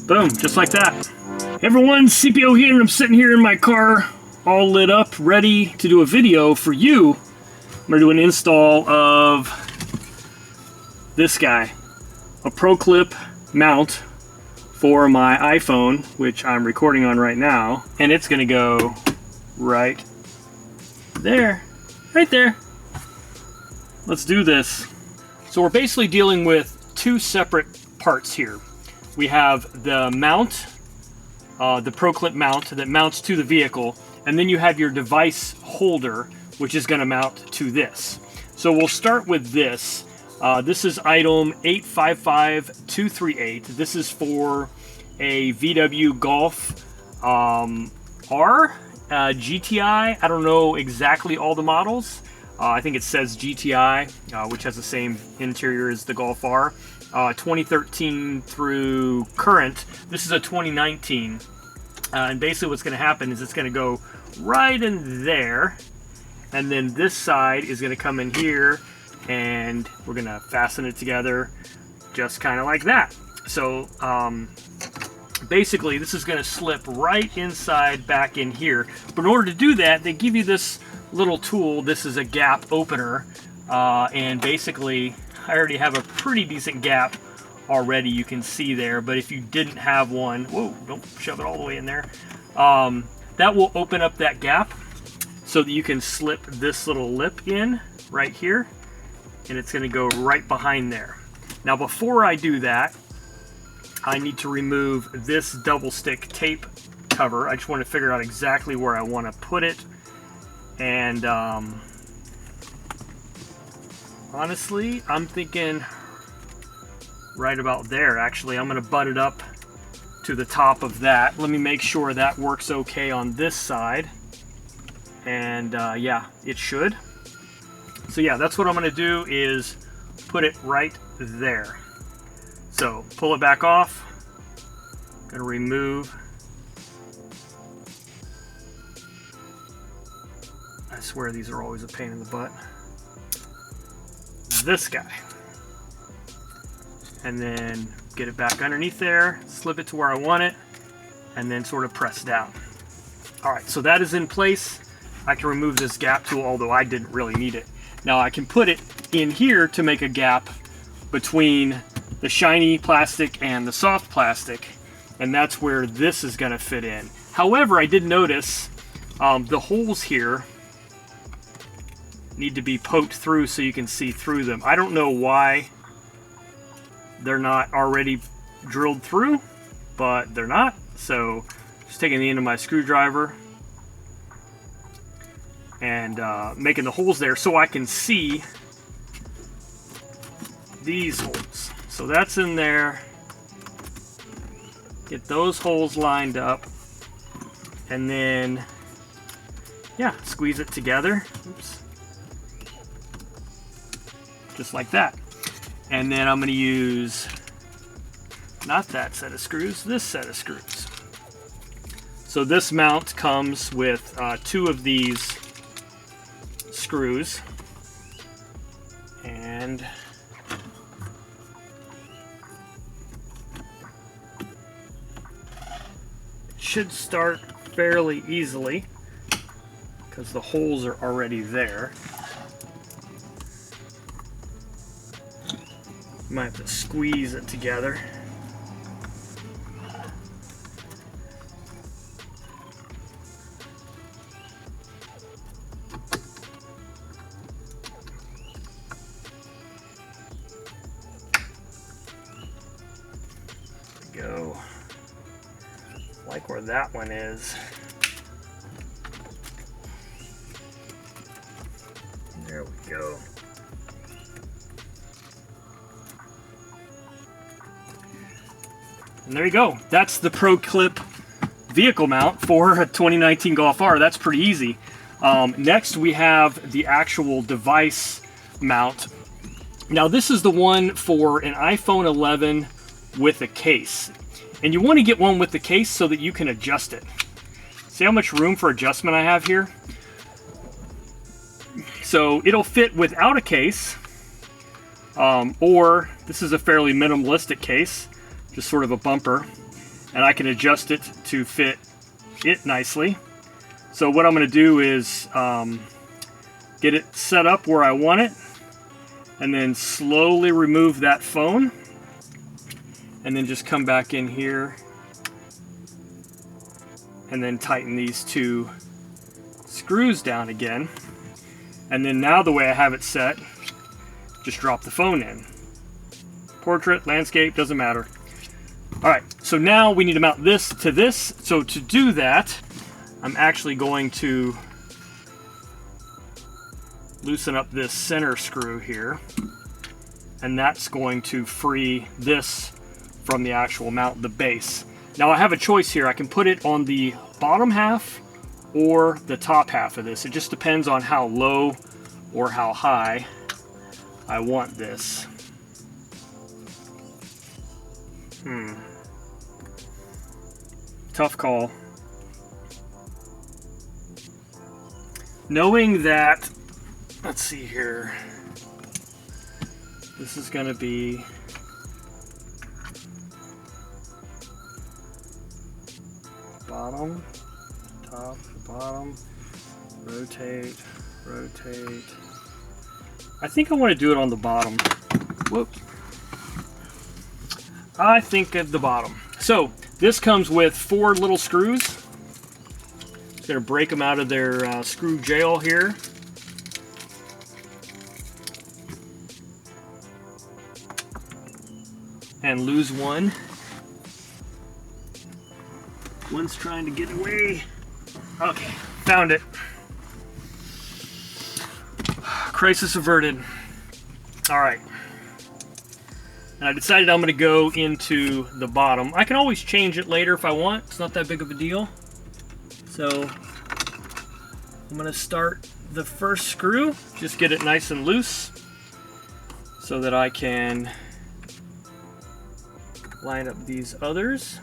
Boom, just like that. Hey everyone, CPO here, and I'm sitting here in my car, all lit up, ready to do a video for you. I'm gonna do an install of this guy, a ProClip mount for my iPhone, which I'm recording on right now, and it's gonna go right there, right there. Let's do this. So we're basically dealing with two separate parts here. We have the mount, the ProClip mount that mounts to the vehicle, and then you have your device holder, which is going to mount to this. So we'll start with this. This is item 855238. This is for a VW Golf R GTI. I don't know exactly all the models. I think it says GTI, which has the same interior as the Golf R. 2013 through current. This is a 2019. And basically what's going to happen is it's going to go right in there. And then this side is going to come in here, and we're going to fasten it together just kind of like that. So basically this is going to slip right inside back in here. But in order to do that, they give you this little tool. This is a gap opener. And basically I already have a pretty decent gap already, you can see there, but if you didn't have one, whoa, don't shove it all the way in there, that will open up that gap so that you can slip this little lip in right here, and it's going to go right behind there. Now before I do that, I need to remove this double stick tape cover. I just want to figure out exactly where I want to put it, and honestly, I'm thinking right about there. Actually, I'm going to butt it up to the top of that. Let me make sure that works okay on this side. And yeah, it should. So yeah, that's what I'm going to do, is put it right there. So pull it back off. Going to remove. I swear these are always a pain in the butt. This guy, and then get it back underneath there, slip it to where I want it, and then sort of press down. Alright, so that is in place. I can remove this gap tool, although I didn't really need it. Now I can put it in here to make a gap between the shiny plastic and the soft plastic, and that's where this is going to fit in. However, I did notice the holes here need to be poked through so you can see through them. I don't know why they're not already drilled through, but they're not. So just taking the end of my screwdriver and making the holes there so I can see these holes. So that's in there. Get those holes lined up, and then yeah, squeeze it together. Oops. Just like that. And then I'm going to use not that set of screws, this set of screws. So this mount comes with two of these screws, and it should start fairly easily because the holes are already there. Might have to squeeze it together. There we go. Like where that one is. There we go. And there you go. That's the ProClip vehicle mount for a 2019 Golf R. That's pretty easy. Next, we have the actual device mount. Now, this is the one for an iPhone 11 with a case. And you want to get one with the case so that you can adjust it. See how much room for adjustment I have here? So it'll fit without a case, or this is a fairly minimalistic case, just sort of a bumper. and I can adjust it to fit it nicely. So what I'm going to do is get it set up where I want it, and then slowly remove that phone, and then just come back in here and then tighten these two screws down again. And then now the way I have it set, just drop the phone in. Portrait, landscape, doesn't matter. All right, so now we need to mount this to this. So to do that, I'm actually going to loosen up this center screw here, and that's going to free this from the actual mount, the base. Now I have a choice here. I can put it on the bottom half or the top half of this. It just depends on how low or how high I want this. Tough call. Knowing that, let's see here, this is going to be bottom, top, bottom, rotate, rotate. I think I want to do it on the bottom. Whoops. I think at the bottom. So this comes with 4 little screws. Just gonna break them out of their screw jail here. And lose one. One's trying to get away. Okay, found it. Crisis averted. All right. And I decided I'm going to go into the bottom. I can always change it later if I want. It's not that big of a deal. So I'm going to start the first screw. Just get it nice and loose so that I can line up these others.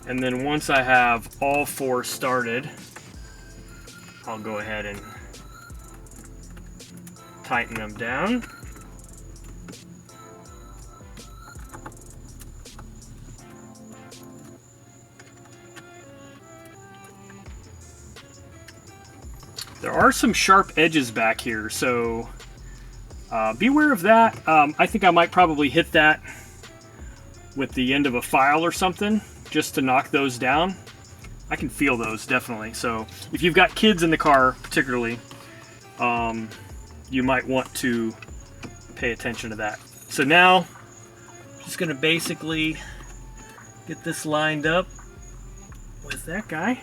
And then once I have all 4 started, I'll go ahead and tighten them down. There are some sharp edges back here, so beware of that. I think I might probably hit that with the end of a file or something, just to knock those down. I can feel those definitely. So if you've got kids in the car particularly, you might want to pay attention to that. So now I'm just going to basically get this lined up with that guy.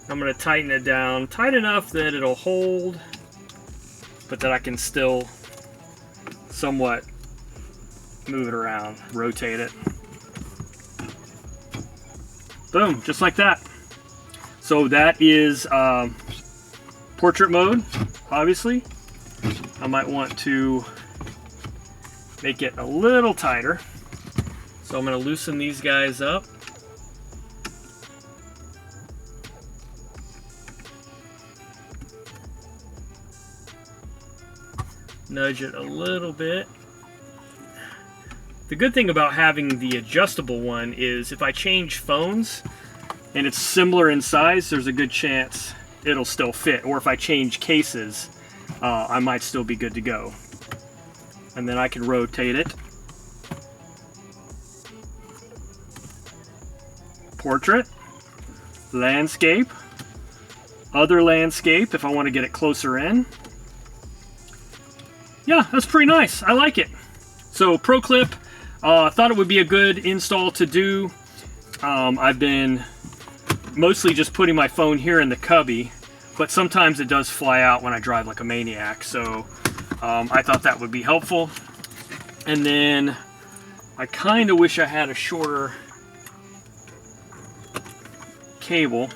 I'm going to tighten it down tight enough that it'll hold, but that I can still somewhat move it around, rotate it. Boom, just like that. So that is portrait mode, obviously. I might want to make it a little tighter. So I'm going to loosen these guys up. Nudge it a little bit. The good thing about having the adjustable one is if I change phones and it's similar in size, there's a good chance it'll still fit. Or if I change cases, I might still be good to go. And then I can rotate it. Portrait, landscape, other landscape if I want to get it closer in. Yeah, that's pretty nice. I like it. So ProClip, thought it would be a good install to do. I've been mostly just putting my phone here in the cubby, but sometimes it does fly out when I drive like a maniac. So I thought that would be helpful. And then I kind of wish I had a shorter cable.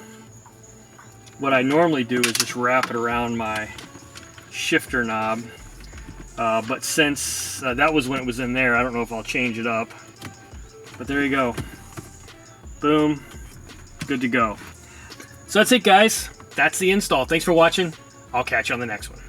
What I normally do is just wrap it around my shifter knob. But since that was when it was in there, I don't know if I'll change it up. But there you go. Boom. Good to go. So that's it, guys. That's the install. Thanks for watching. I'll catch you on the next one.